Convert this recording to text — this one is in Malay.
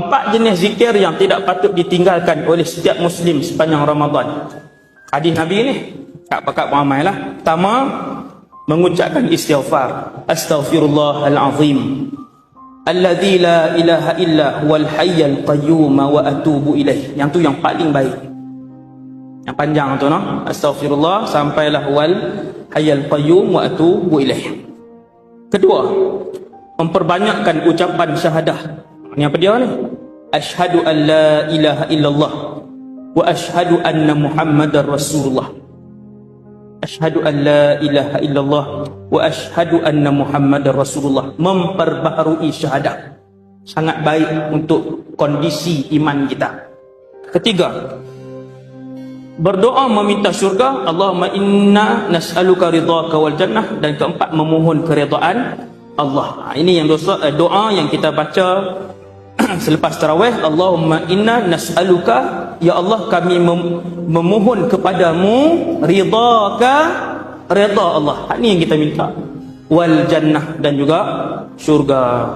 4 jenis zikir yang tidak patut ditinggalkan oleh setiap Muslim sepanjang Ramadan. Hadis Nabi ni, Kak pakat ramai lah. Pertama, mengucapkan istighfar. Astaghfirullahalazim. Alladzi la ilaha illa huwal hayyul qayyum wa atubu ilaih. Yang tu yang paling baik. Yang panjang tu no. Astaghfirullah sampailah wal hayyul qayyum wa atubu ilaih. Kedua, memperbanyakkan ucapan syahadah. Ini apa dia ni? Asyhadu an la ilaha illallah wa asyhadu anna Muhammadar Rasulullah. Asyhadu an la ilaha illallah wa asyhadu anna Muhammadar Rasulullah. Memperbaharui syahadah. Sangat baik untuk kondisi iman kita. Ketiga, berdoa meminta syurga. Allahumma inna nas'aluka ridhaka wal jannah. Dan keempat, memohon keredaan Allah. Ini yang doa yang kita baca selepas tarawih. Allahumma inna nas'aluka, ya Allah kami memohon kepadamu ridhaka, redha Allah. Ini yang kita minta. Wal jannah, dan juga syurga.